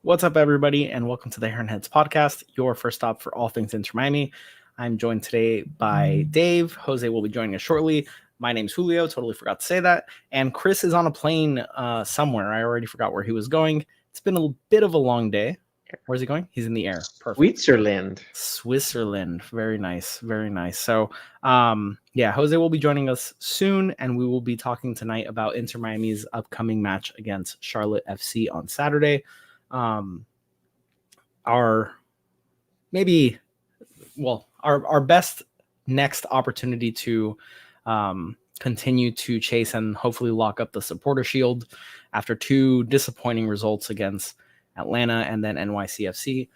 What's up, everybody, and welcome to the Heron Heads podcast, your first stop for all things Inter Miami. I'm joined today by Dave. Jose will be joining us shortly. My name's Julio. Totally forgot to say that. And Chris is on a plane somewhere. I already forgot where he was going. It's been a bit of a long day. Where's he going? He's in the air. Perfect. Switzerland. Very nice. Very nice. So, Jose will be joining us soon, and we will be talking tonight about Inter Miami's upcoming match against Charlotte FC on Saturday. Our best next opportunity to continue to chase and hopefully lock up the supporter shield after two disappointing results against Atlanta and then NYCFC,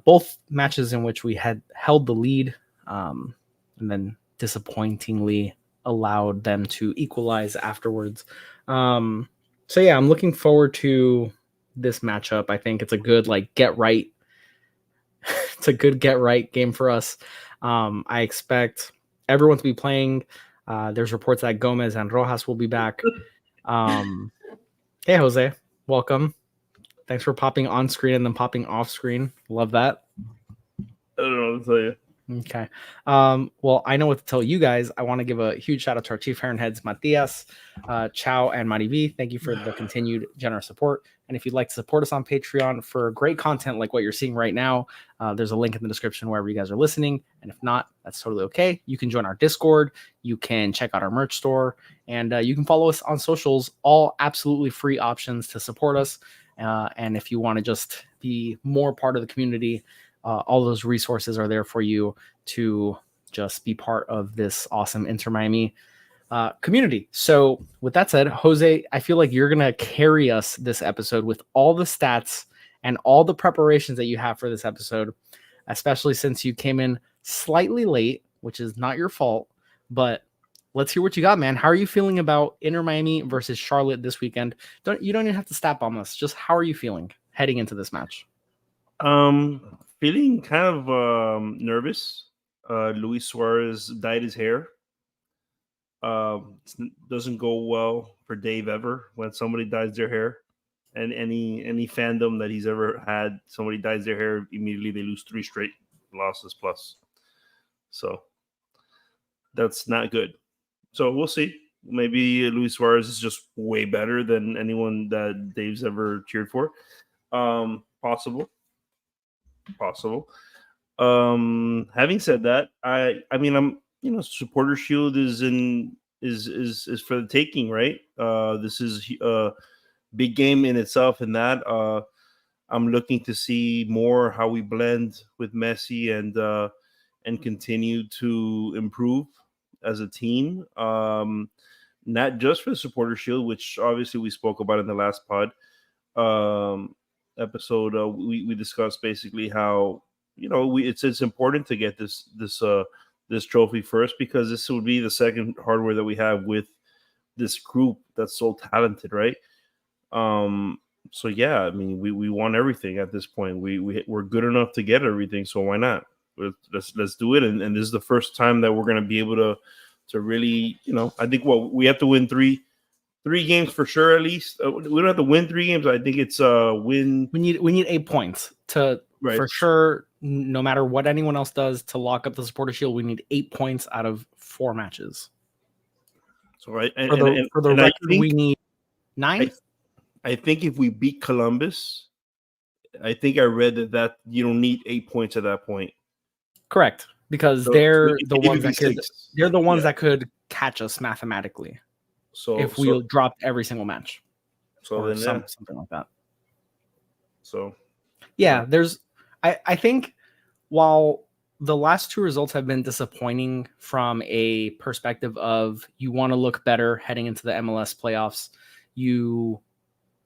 both matches in which we had held the lead and then disappointingly allowed them to equalize afterwards. I'm looking forward to this matchup. I think it's a good get right. It's a good get right game for us. I expect everyone to be playing. There's reports that Gomez and Rojas will be back. Hey Jose, welcome. Thanks for popping on screen and then popping off screen. Love that. I don't know what to tell you. Okay. Well, I know what to tell you guys. I want to give a huge shout out to our chief Heron Heads, Matias, Chow, and Marivi. Thank you for the continued generous support. And if you'd like to support us on Patreon for great content like what you're seeing right now, there's a link in the description wherever you guys are listening. And if not, that's totally okay. You can join our Discord. You can check out our merch store. And you can follow us on socials. All absolutely free options to support us. And if you want to just be more part of the community, all those resources are there for you to just be part of this awesome Inter Miami community. So with that said, Jose, I feel like you're going to carry us this episode with all the stats and all the preparations that you have for this episode, especially since you came in slightly late, which is not your fault, but let's hear what you got, man. How are you feeling about Inter Miami versus Charlotte this weekend? You don't even have to stat bomb us. Just how are you feeling heading into this match? Feeling kind of nervous. Luis Suarez dyed his hair. Doesn't go well for Dave ever when somebody dyes their hair. And any fandom that he's ever had, somebody dyes their hair, immediately they lose 3 straight losses plus. So that's not good. So we'll see. Maybe Luis Suarez is just way better than anyone that Dave's ever cheered for. Possible. Having said that, I mean I'm supporter shield is for the taking, right? This is a big game in itself. In that I'm looking to see more how we blend with Messi and continue to improve as a team. Not just for the supporter shield, which obviously we spoke about in the last pod episode. We discussed basically how it's important to get this trophy first, because this would be the second hardware that we have with this group that's so talented, right? So yeah, I mean we want everything at this point. We're good enough to get everything, so why not? Let's do it. And this is the first time that we're going to be able to really, I think we have to win three games for sure, at least. We don't have to win 3 games. I think it's win. We need 8 points to for sure. No matter what anyone else does to lock up the supporter shield, we need 8 points out of 4 matches. So right, for the record, we need 9. I think if we beat Columbus, I think I read that you don't need 8 points at that point. Correct, because they're the ones that could catch us mathematically. So if we dropped every single match, something like that. So yeah, I think while the last 2 results have been disappointing from a perspective of you want to look better heading into the MLS playoffs, you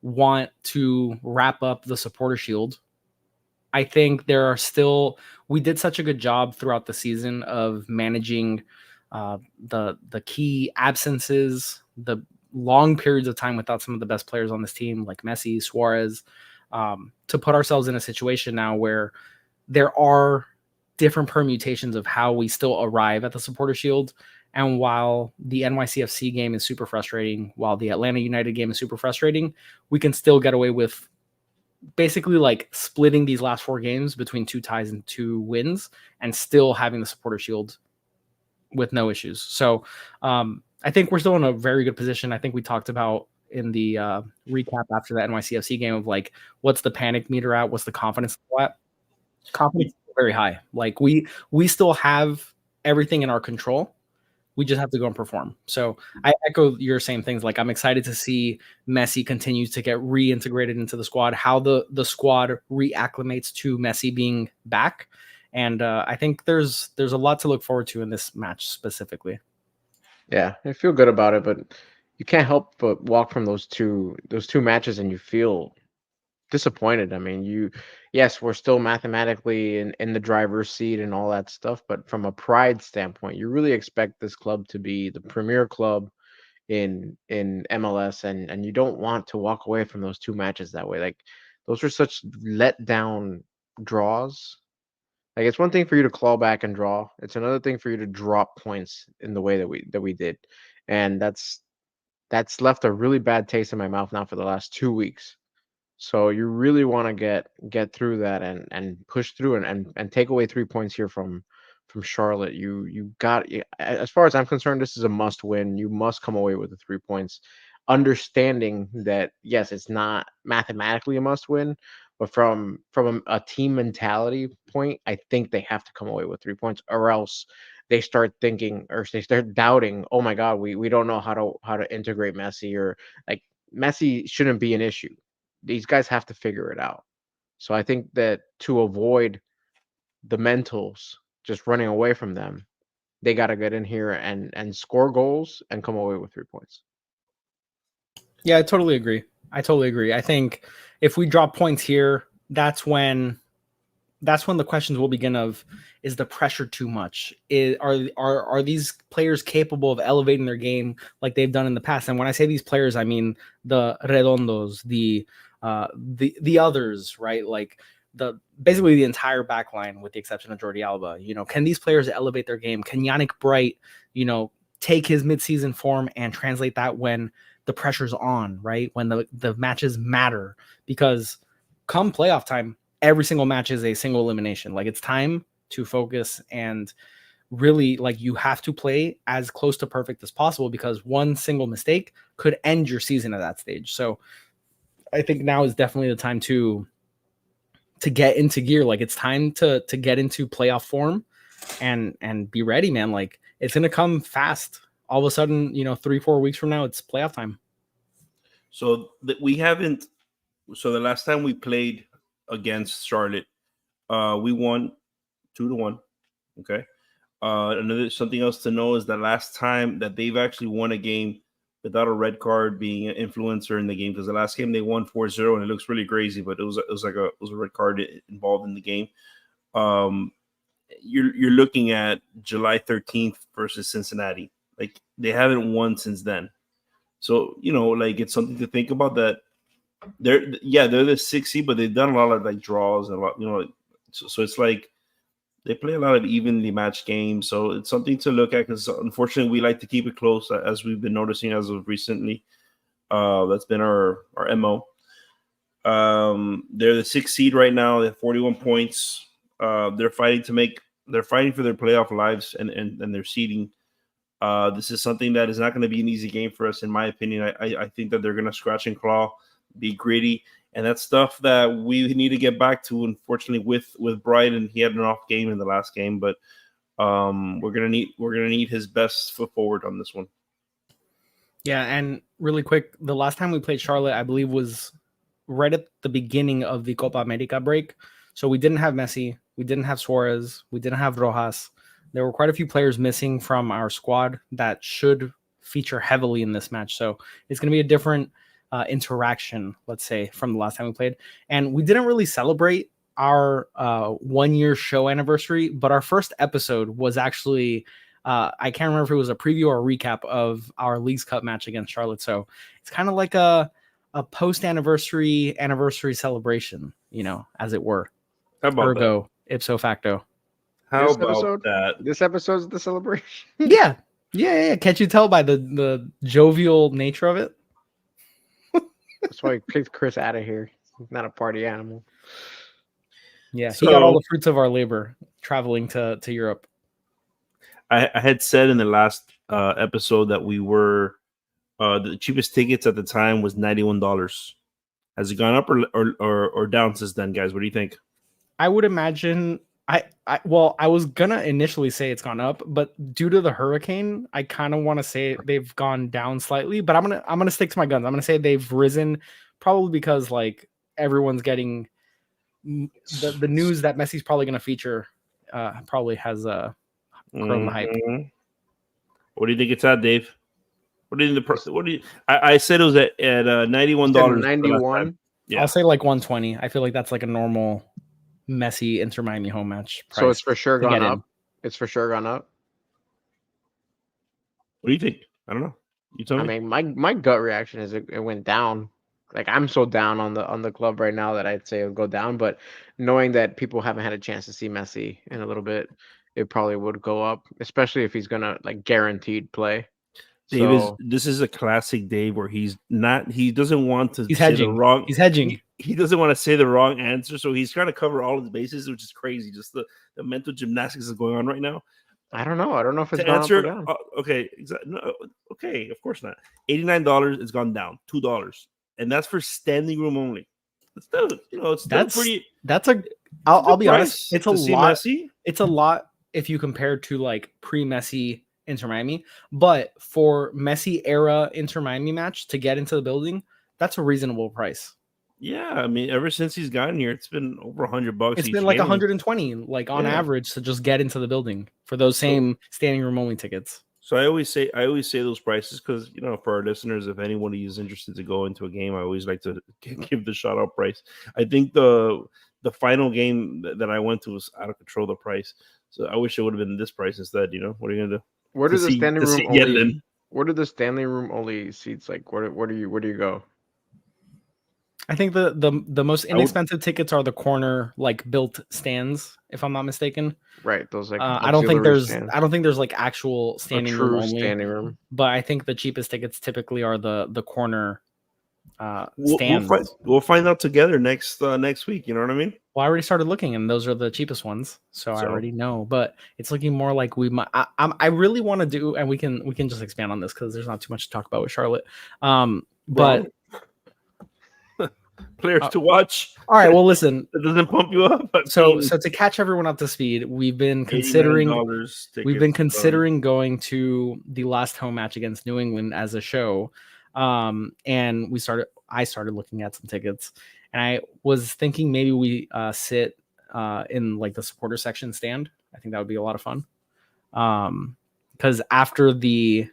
want to wrap up the supporter shield. I think we did such a good job throughout the season of managing the key absences, the long periods of time without some of the best players on this team, like Messi, Suarez, to put ourselves in a situation now where there are different permutations of how we still arrive at the supporter shield. And while the NYCFC game is super frustrating, while the Atlanta United game is super frustrating, we can still get away with basically like splitting these last 4 games between 2 ties and 2 wins, and still having the supporter shield with no issues. So I think we're still in a very good position. I think we talked about in the recap after the NYCFC game of like, what's the panic meter at? What's the confidence level at? Confidence is very high. Like we still have everything in our control. We just have to go and perform. So I echo your same things. Like I'm excited to see Messi continues to get reintegrated into the squad, how the squad reacclimates to Messi being back. And I think there's a lot to look forward to in this match specifically. Yeah, I feel good about it, but you can't help but walk from those two matches and you feel disappointed. I mean, yes, we're still mathematically in the driver's seat and all that stuff, but from a pride standpoint, you really expect this club to be the premier club in MLS, and you don't want to walk away from those two matches that way. Like those are such letdown draws. Like it's one thing for you to claw back and draw. It's another thing for you to drop points in the way that we did. And that's left a really bad taste in my mouth now for the last 2 weeks. So you really want to get through that and push through and take away 3 points here from Charlotte. As far as I'm concerned, this is a must win. You must come away with the 3 points, understanding that yes, it's not mathematically a must win, but from a team mentality point, I think they have to come away with 3 points, or else they start thinking or they start doubting. Oh my God, we don't know how to integrate Messi, or like Messi shouldn't be an issue. These guys have to figure it out. So I think that to avoid the mentals just running away from them, they got to get in here and score goals and come away with 3 points. Yeah, I totally agree. I think if we drop points here, that's when the questions will begin of, is the pressure too much? Are these players capable of elevating their game like they've done in the past? And when I say these players, I mean the Redondos, the others, right? Like basically the entire back line with the exception of Jordi Alba. Can these players elevate their game? Can Yannick Bright, take his midseason form and translate that when the pressure's on, right? When the matches matter? Because come playoff time, every single match is a single elimination. Like it's time to focus and really, like, you have to play as close to perfect as possible, because one single mistake could end your season at that stage. So I think now is definitely the time to get into gear. Like it's time to get into playoff form and be ready, man. Like it's going to come fast. All of a sudden, 3-4 weeks from now, it's playoff time. So we haven't. So the last time we played against Charlotte, we won 2-1. Okay. Something else to know is that last time that they've actually won a game without a red card being an influencer in the game, because the last game they won 4-0, and it looks really crazy, but it was a red card involved in the game. You're looking at July 13th versus Cincinnati. Like they haven't won since then. So, like it's something to think about, that they're the 6th, but they've done a lot of like draws and a lot, so it's like they play a lot of evenly matched games. So it's something to look at, because unfortunately we like to keep it close, as we've been noticing as of recently. That's been our MO. They're the 6th seed right now. They have 41 points. They're fighting for their playoff lives and their seeding. This is something that is not going to be an easy game for us, in my opinion. I think that they're going to scratch and claw, be gritty, and that's stuff that we need to get back to. Unfortunately, with Brighton, he had an off game in the last game, but we're gonna need his best foot forward on this one. Yeah, and really quick, the last time we played Charlotte, I believe, was right at the beginning of the Copa America break. So we didn't have Messi, we didn't have Suarez, we didn't have Rojas. There were quite a few players missing from our squad that should feature heavily in this match. So it's going to be a different interaction, let's say, from the last time we played. And we didn't really celebrate our 1-year show anniversary, but our first episode was actually, I can't remember if it was a preview or a recap of our Leagues Cup match against Charlotte. So it's kind of like a post-anniversary celebration, as it were. How about Ergo, ipso facto. How about that? This episode's the celebration. Yeah. Can't you tell by the jovial nature of it? That's why we kicked Chris out of here. not a party animal. Yeah, he got all So the fruits of our labor traveling to Europe. I had said in the last episode that we were the cheapest tickets at the time was $91. Has it gone up or down since then, guys? What do you think? I would imagine well, I was gonna initially say it's gone up, but due to the hurricane, I kind of want to say they've gone down slightly. But I'm gonna stick to my guns. I'm gonna say they've risen, probably because like everyone's getting the news that Messi's probably gonna feature. Probably has grown the hype. What do you think it's at, Dave? What do you? I said it was at $91. 91. Yeah. I'll say like 120. I feel like that's like a normal Messi Inter Miami home match price. So it's for sure to gone get in. up. It's for sure gone up. What do you think? I don't know. You tell I me. mean, my gut reaction is it went down. Like I'm so down on the club right now that I'd say it'll go down. But knowing that people haven't had a chance to see Messi in a little bit, it probably would go up, especially if he's gonna like guaranteed play. So This is a classic Dave where he doesn't want to He's say hedging. the wrong. He's hedging. He doesn't want to say the wrong answer, so he's trying to cover all of his bases, which is crazy. Just the mental gymnastics is going on right now. I don't know. I don't know if it's To gone answer, up or down. okay, no, okay, of course not. $89, it's gone down $2, and that's for standing room only. It's still, it's still pretty. That's a. I'll be honest. price It's a to see lot. Messi. It's a lot if you compare to like pre-Messi Inter Miami, but for Messi era Inter Miami match to get into the building, that's a reasonable price. Yeah, I mean, ever since he's gotten here, it's been over $100. It's each been like game. 120, like on Yeah. average, to just get into the building for those same standing room only tickets. So I always say those prices because for our listeners, if anybody is interested to go into a game, I always like to give the shout out price. I think the final game that I went to was out of control, the price. So I wish it would have been this price instead. What are you gonna do? Where do the standing room only? Yedlin. Where do the standing room only seats like? Where do you go? I think the most inexpensive tickets are the corner like built stands, if I'm not mistaken. Right, those like I don't think there's stands. I don't think there's like actual standing room only. Standing room. But I think the cheapest tickets typically are the corner stands. We'll find out together next week. You know what I mean? Well, I already started looking, and those are the cheapest ones, so I already know. But it's looking more like we might. I really want to do, and we can just expand on this because there's not too much to talk about with Charlotte. But players to watch. All right, well, listen. It doesn't pump you up. So to catch everyone up to speed, we've been considering going to the last home match against New England as a show, and I started looking at some tickets, and I was thinking maybe we sit in like the supporter section stand. I think that would be a lot of fun, because after the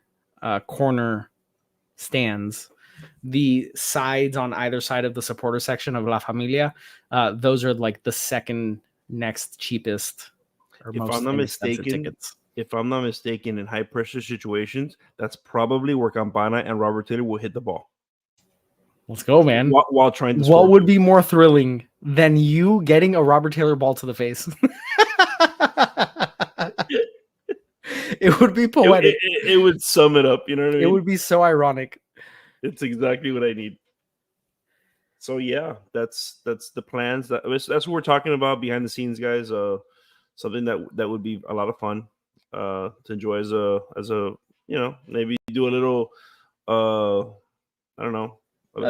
corner stands, the sides on either side of the supporter section of La Familia, those are like the second next cheapest or most inexpensive tickets. If I'm not mistaken, in high pressure situations, that's probably where Campana and Robert Taylor will hit the ball. Let's go, man. While trying to what score. would be more thrilling than you getting a Robert Taylor ball to the face? It would be poetic. It would sum it up. You know what I mean? It would be so ironic. It's exactly what I need. So yeah, that's the plans. That's what we're talking about behind the scenes, guys. Something that would be a lot of fun to enjoy as a maybe do a little I don't know.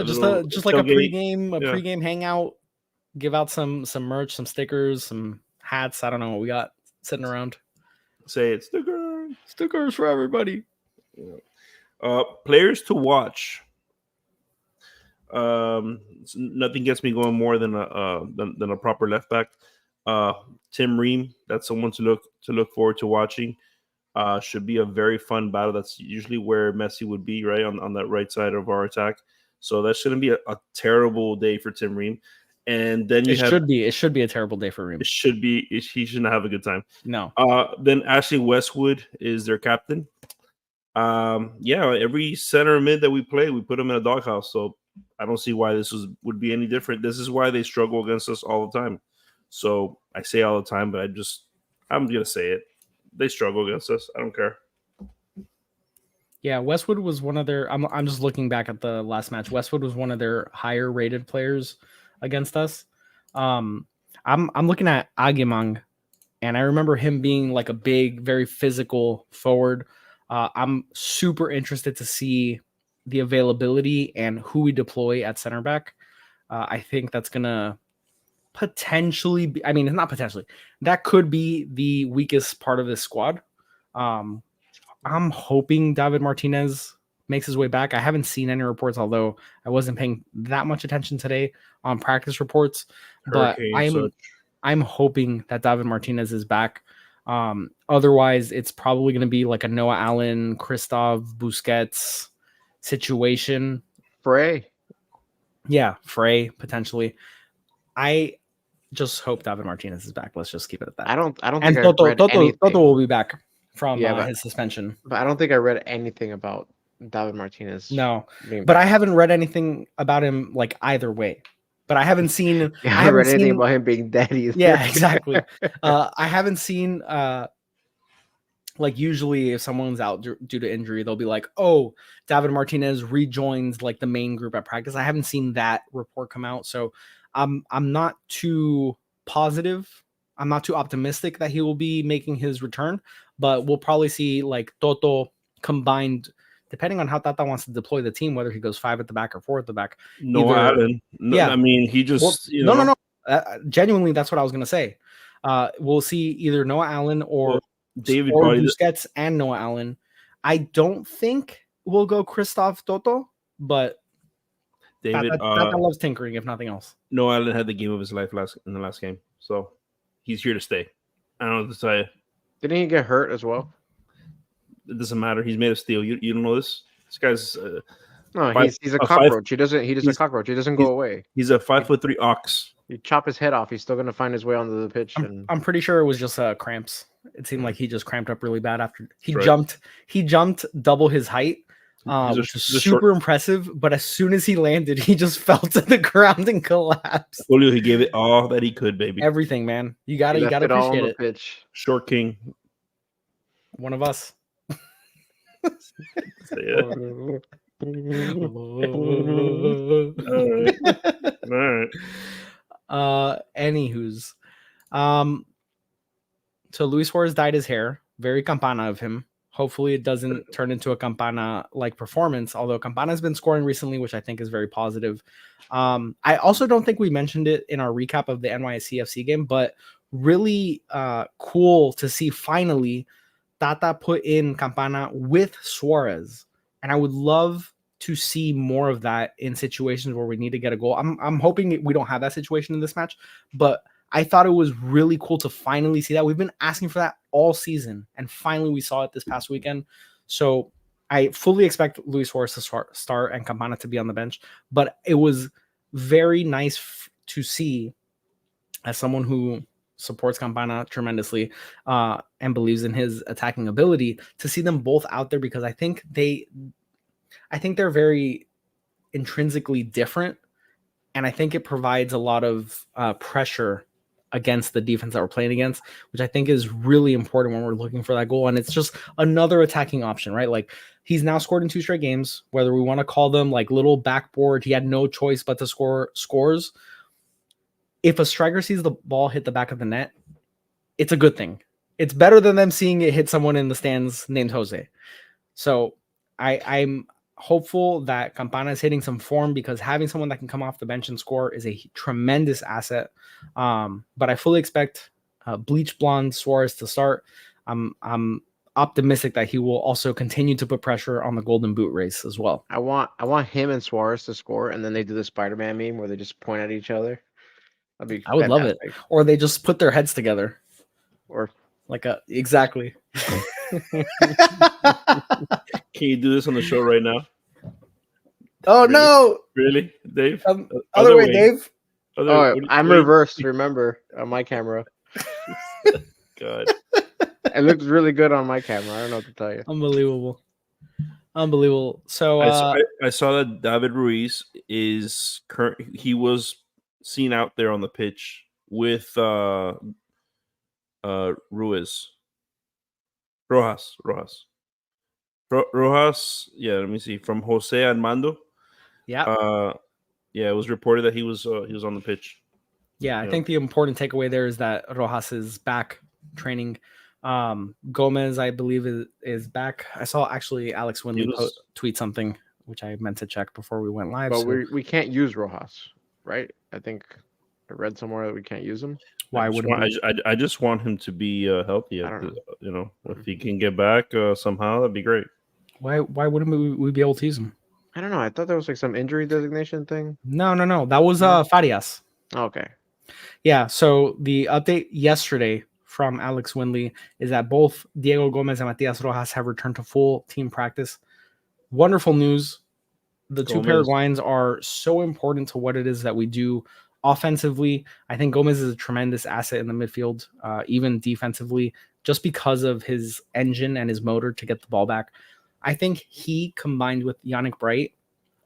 Just like a pregame hangout. Give out some merch, some stickers, some hats. I don't know what we got sitting around. Say it, stickers for everybody. Yeah. Players to watch. Nothing gets me going more than a proper left back. Tim Ream, that's someone to look forward to watching. Should be a very fun battle. That's usually where Messi would be, right on that right side of our attack. So that shouldn't be a terrible day for Tim Ream. And then it should be a terrible day for Ream. It should be. He shouldn't have a good time. No. Then Ashley Westwood is their captain. Every center mid that we play, we put them in a doghouse. So I don't see why this would be any different. This is why they struggle against us all the time. So I say all the time, but I'm gonna say it. They struggle against us. I don't care. Yeah, Westwood was one of their. I'm just looking back at the last match. Westwood was one of their higher rated players against us. I'm looking at Aguimang, and I remember him being like a big, very physical forward. I'm super interested to see the availability and who we deploy at center back. I think that's gonna potentially be, I mean, not potentially, that could be the weakest part of this squad. I'm hoping David Martinez makes his way back. I haven't seen any reports, although I wasn't paying that much attention today on practice reports. But I'm hoping that David Martinez is back. Otherwise, it's probably going to be like a Noah Allen, Christoph Busquets situation. Frey. Yeah, Frey potentially. I just hope David Martinez is back. Let's just keep it at that. I don't And think I've read anything. Toto will be back from but, his suspension. But I don't think I read anything about David Martinez. No, but I haven't read anything about him like either way. But I haven't seen. I haven't read anything about him being dead either. Yeah, exactly. I haven't seen. Like usually, if someone's out due to injury, they'll be like, "Oh, David Martinez rejoins like the main group at practice." I haven't seen that report come out, so I'm not too positive. I'm not too optimistic that he will be making his return, but we'll probably see like Toto combined, depending on how Tata wants to deploy the team, whether he goes 5 at the back or 4 at the back. Noah Allen. No, yeah, I mean he just no. Genuinely, that's what I was gonna say. We'll see either Noah Allen or David or Busquets and Noah Allen. I don't think we'll go Christoph Toto, but David Tata loves tinkering, if nothing else. Noah Allen had the game of his life in the last game, so he's here to stay. I don't know what to tell you. Didn't he get hurt as well? It doesn't matter. He's made of steel. You don't know this? This guy's no. He's a cockroach. He doesn't a cockroach. He doesn't go away. He's a 5'3" ox. You chop his head off, he's still gonna find his way onto the pitch. I'm pretty sure it was just cramps. It seemed like he just cramped up really bad after he jumped. He jumped double his height, which was super impressive. But as soon as he landed, he just fell to the ground and collapsed. Julio, he gave it all that he could, baby. Everything, man. You gotta appreciate it. Pitch. Short king. One of us. All right. Anywho's, so Luis Suarez dyed his hair. Very Campana of him. Hopefully it doesn't turn into a Campana-like performance, although Campana's been scoring recently, which I think is very positive. I also don't think we mentioned it in our recap of the NYCFC game, but really cool to see finally Tata put in Campana with Suarez. And I would love to see more of that in situations where we need to get a goal. I'm hoping we don't have that situation in this match, but I thought it was really cool to finally see that. We've been asking for that all season, and finally we saw it this past weekend. So I fully expect Luis Suarez to start and Campana to be on the bench, but it was very nice to see, as someone who supports Campana tremendously and believes in his attacking ability, to see them both out there, because I think they're very intrinsically different, and I think it provides a lot of pressure against the defense that we're playing against, which I think is really important when we're looking for that goal. And it's just another attacking option, right? Like, he's now scored in 2 straight games, whether we want to call them like little backboard, he had no choice but to score scores. If a striker sees the ball hit the back of the net, it's a good thing. It's better than them seeing it hit someone in the stands named Jose. So I'm hopeful that Campana is hitting some form, because having someone that can come off the bench and score is a tremendous asset. But I fully expect bleach blonde Suarez to start. I'm optimistic that he will also continue to put pressure on the Golden Boot race as well. I want him and Suarez to score, and then they do the Spider-Man meme where they just point at each other. That'd be I would love it. Or they just put their heads together. Or like exactly. Can you do this on the show right now? Oh, really? No! Really, Dave? Other way, Dave. I'm reversed. Remember, on my camera. God, it looks really good on my camera. I don't know what to tell you. Unbelievable. So I saw that David Ruiz is he was seen out there on the pitch with Rojas. Yeah, let me see. From Jose Armando. Yeah. Yeah, it was reported that he was on the pitch. Yeah, I Yeah. think the important takeaway there is that Rojas is back training. Gomez, I believe, is back. I saw actually Alex Winley tweet something, which I meant to check before we went live. But So we can't use Rojas, right? I think I read somewhere that we can't use him. why wouldn't we? I just want him to be healthy. I don't know. You know, if he can get back somehow, that'd be great. Why wouldn't we be able to use him? I don't know. I thought there was like some injury designation thing. No. That was Farias. Okay. Yeah, so the update yesterday from Alex Winley is that both Diego Gomez and Matias Rojas have returned to full team practice. Wonderful news. The two Paraguayans are so important to what it is that we do offensively. I think Gomez is a tremendous asset in the midfield, even defensively, just because of his engine and his motor to get the ball back. I think he, combined with Yannick Bright,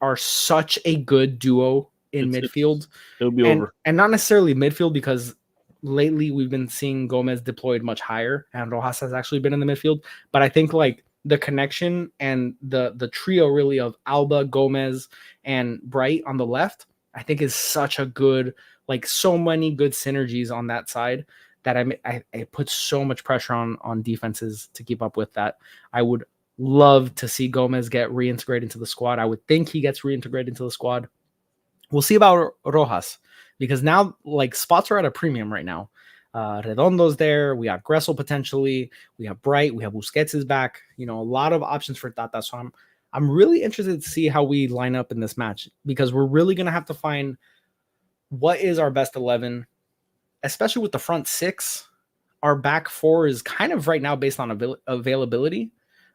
are such a good duo in midfield. It'll be over. And not necessarily midfield, because lately we've been seeing Gomez deployed much higher and Rojas has actually been in the midfield. But I think like the connection and the trio really of Alba, Gomez, and Bright on the left, I think is such a good, like so many good synergies on that side that I put so much pressure on defenses to keep up with that. I would love to see Gomez get reintegrated into the squad. I would think he gets reintegrated into the squad. We'll see about Rojas, because now like spots are at a premium right now. Redondo's there. We have Gressel potentially. We have Bright. We have Busquets is back. You know, a lot of options for Tata. So I'm really interested to see how we line up in this match, because we're really going to have to find what is our best 11, especially with the front six. Our back four is kind of right now based on availability,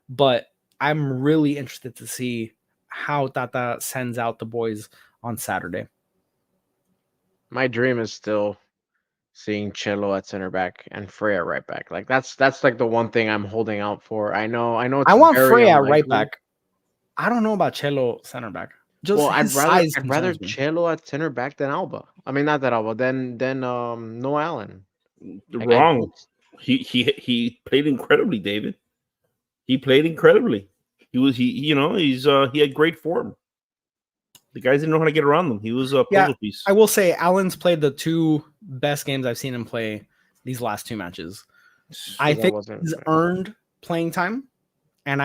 but I'm really interested to see how Tata sends out the boys on Saturday. My dream is still seeing Chelo at center back and Freya right back. Like that's like the one thing I'm holding out for. I know. It's I want very Freya unlikely. right back. I don't know about Chelo center back. Just well, his I'd rather concerns me. Chelo at center back than Alba. I mean, not that Alba. Then Noah Allen. Like, Wrong. He played incredibly, David. He played incredibly. He had great form. The guys didn't know how to get around them. He was a puzzle piece. I will say Allen's played the two best games I've seen him play these last two matches. I think he's earned playing time, and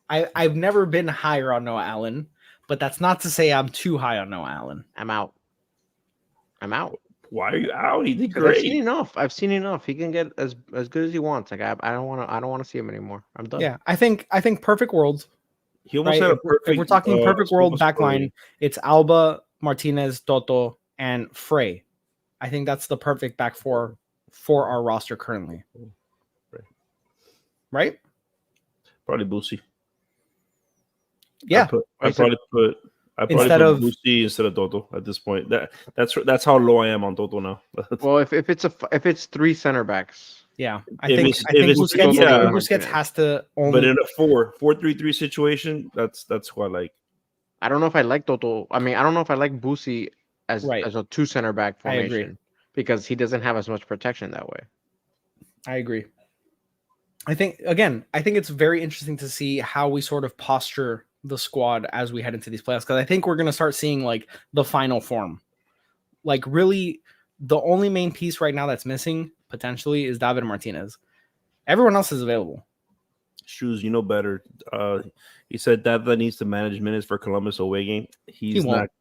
I've never been higher on Noah Allen, but that's not to say I'm too high on Noah Allen. I'm out. Why are you out? He did great. I've seen enough. He can get as good as he wants. Like I don't want to see him anymore. I'm done. Yeah, I think perfect world. He almost had a perfect. If we're talking perfect world backline, it's Alba, Martinez, Toto, and Frey. I think that's the perfect back four for our roster currently. Right? Probably Boosie. Yeah. I probably put Boosie instead of Toto at this point. That's how low I am on Toto now. Well, if it's three center backs. Yeah, I think Busquets has to only. But in a 4-3-3 situation, that's who I like. I don't know if I like Toto. I mean, I don't know if I like Busi as a two center back formation, because he doesn't have as much protection that way. I agree. I think it's very interesting to see how we sort of posture the squad as we head into these playoffs, because I think we're going to start seeing like the final form. Like really, the only main piece right now that's missing potentially is David Martinez. Everyone else is available. Shoes, you know better. He said that needs to manage minutes for Columbus away game. He won't.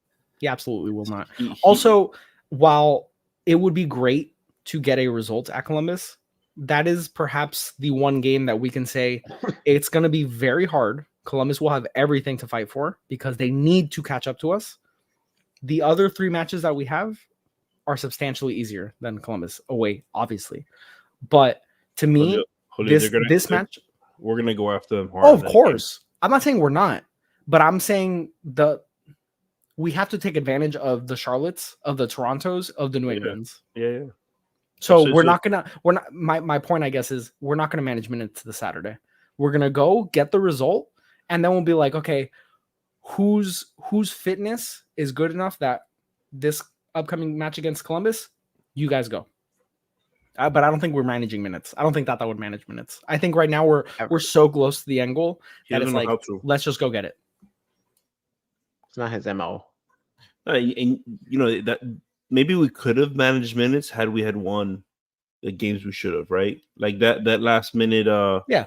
He absolutely will not. Also, while it would be great to get a result at Columbus, that is perhaps the one game that we can say it's going to be very hard. Columbus will have everything to fight for because they need to catch up to us. The other three matches that we have are substantially easier than Columbus away, obviously. But to me, this match, we're gonna go after them hard. Oh, of course. I'm not saying we're not, but I'm saying we have to take advantage of the Charlottes, of the Torontos, of the New Englands. Yeah. So my point, I guess, is we're not gonna manage minutes the Saturday. We're gonna go get the result, and then we'll be like, okay, whose fitness is good enough that this upcoming match against Columbus, you guys go. But I don't think we're managing minutes. I don't think that would manage minutes. I think right now we're so close to the end goal that it's like, let's just go get it. not his MO. And that maybe we could have managed minutes had we had won the games we should have, right? Like that last minute. Yeah.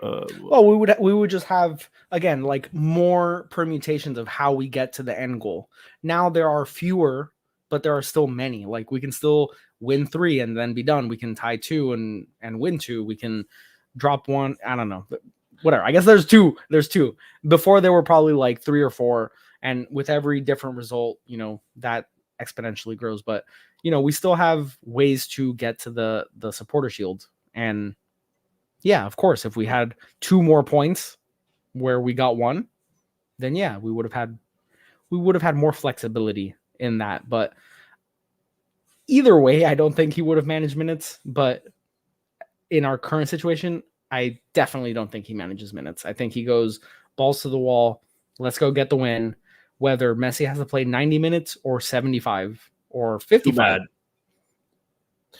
Well, we would just have, again, like more permutations of how we get to the end goal. Now there are fewer, but there are still many. Like we can still win 3 and then be done. We can tie 2 and win 2. We can drop 1. I don't know, but whatever. I guess there's 2. There's 2. Before there were probably like 3 or 4, and with every different result, that exponentially grows. But we still have ways to get to the supporter shield. And yeah, of course, if we had 2 more points where we got 1, then yeah, we would have had more flexibility in that. But either way, I don't think he would have managed minutes. But in our current situation, I definitely don't think he manages minutes. I think he goes balls to the wall. Let's go get the win. Whether Messi has to play 90 minutes or 75 or 55. Too bad.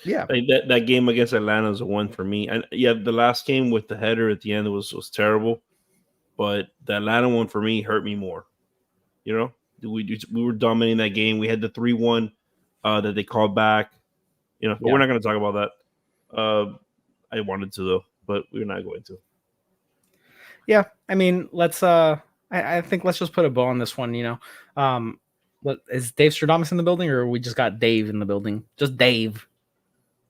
Yeah. Like that game against Atlanta is a 1 for me. And yeah, the last game with the header at the end was terrible, but the Atlanta one for me hurt me more. We were dominating that game. We had the 3-1 that they called back. But we're not going to talk about that. I wanted to though, but we're not going to. Yeah, I mean, let's. I think let's just put a bow on this one. Is Dave Stradamus in the building, or we just got Dave in the building? Just Dave.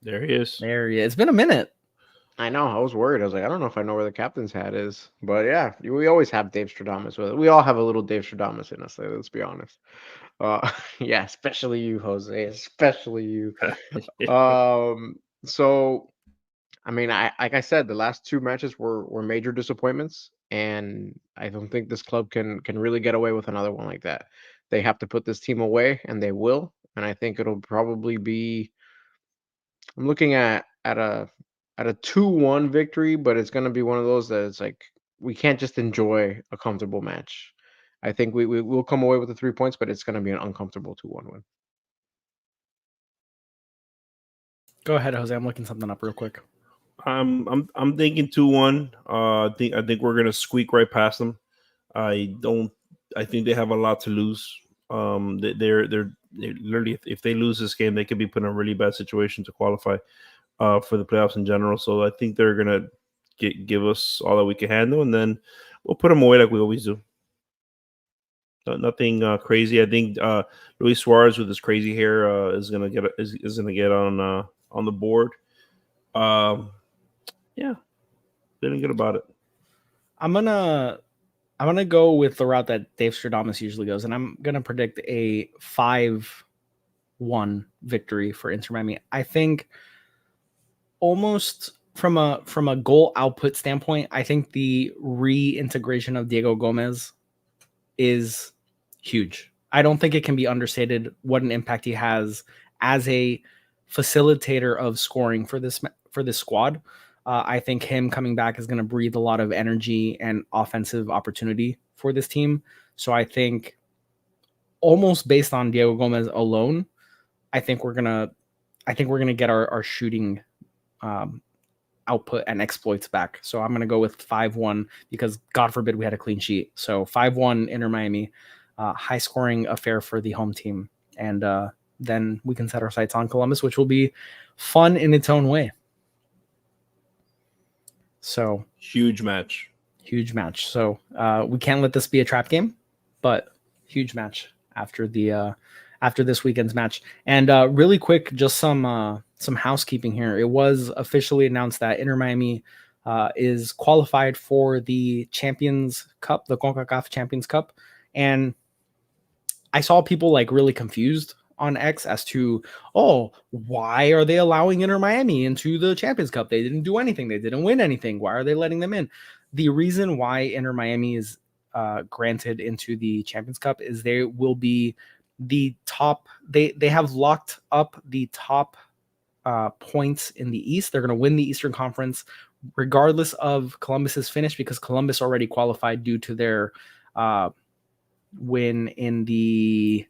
There he is. There he is. It's been a minute. I know. I was worried. I was like, I don't know if I know where the captain's hat is. But yeah, we always have Dave Stradamus with it. We all have a little Dave Stradamus in us. Let's be honest. Yeah, especially you, Jose. Especially you. So, I mean, like I said, the last 2 matches were major disappointments, and I don't think this club can really get away with another one like that. They have to put this team away, and they will. And I think it'll probably be. I'm looking at a 2-1 victory, but it's going to be one of those that it's like we can't just enjoy a comfortable match. I think we will come away with the 3 points, but it's going to be an uncomfortable 2-1 win. Go ahead, Jose. I'm looking something up real quick. I'm thinking 2-1. I think we're going to squeak right past them. I think they have a lot to lose. They're literally, if they lose this game, they could be put in a really bad situation to qualify for the playoffs in general. So I think they're gonna give us all that we can handle, and then we'll put them away like we always do. Nothing crazy. I think Luis Suarez with his crazy hair is gonna get on the board. Yeah, feeling good about it. I'm gonna go with the route that Dave Stradamus usually goes, and I'm gonna predict a 5-1 victory for Inter Miami. I think almost from a goal output standpoint, I think the reintegration of Diego Gomez is huge. I don't think it can be understated what an impact he has as a facilitator of scoring for this squad. I think him coming back is going to breathe a lot of energy and offensive opportunity for this team. So I think almost based on Diego Gomez alone, I think we're gonna get our shooting output and exploits back. So I'm gonna go with 5-1 because God forbid we had a clean sheet. So 5-1 Inter Miami, high scoring affair for the home team, and then we can set our sights on Columbus, which will be fun in its own way. So huge match. So we can't let this be a trap game, but huge match after this weekend's match. And really quick, just some housekeeping here. It was officially announced that Inter Miami is qualified for the Champions Cup, the CONCACAF Champions Cup, and I saw people like really confused on X as to, why are they allowing Inter Miami into the Champions Cup? They didn't do anything. They didn't win anything. Why are they letting them in? The reason why Inter Miami is granted into the Champions Cup is they will be the top. They have locked up the top points in the East. They're going to win the Eastern Conference regardless of Columbus's finish, because Columbus already qualified due to their win in the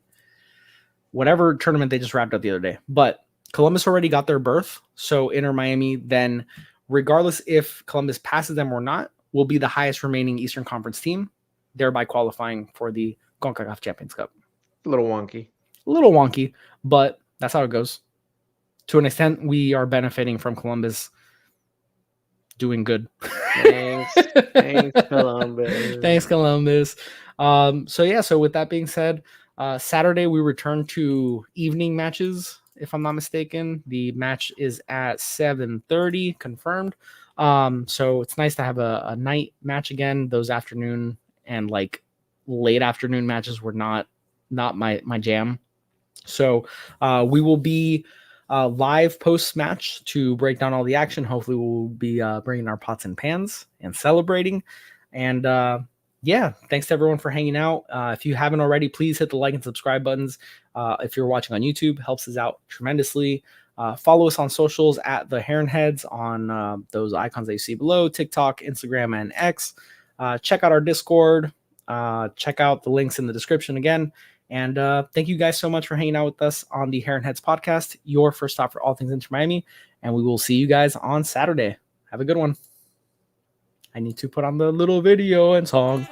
whatever tournament they just wrapped up the other day. But Columbus already got their berth. So Inter Miami then, regardless if Columbus passes them or not, will be the highest remaining Eastern Conference team, thereby qualifying for the CONCACAF Champions Cup. A little wonky. A little wonky, but that's how it goes. To an extent, we are benefiting from Columbus doing good. Thanks, Columbus. Thanks, Columbus. So with that being said, Saturday we return to evening matches. If I'm not mistaken, the match is at 7:30, confirmed. So it's nice to have a night match again. Those afternoon and like late afternoon matches were not my jam. So we will be live post match to break down all the action. Hopefully we'll be bringing our pots and pans and celebrating. And thanks to everyone for hanging out. If you haven't already, please hit the like and subscribe buttons. If you're watching on YouTube, helps us out tremendously. Follow us on socials at the Heron Heads on those icons that you see below: TikTok, Instagram, and X. Check out our Discord. Check out the links in the description again. And thank you guys so much for hanging out with us on the Heron Heads podcast, your first stop for all things Inter Miami. And we will see you guys on Saturday. Have a good one. I need to put on the little video and song.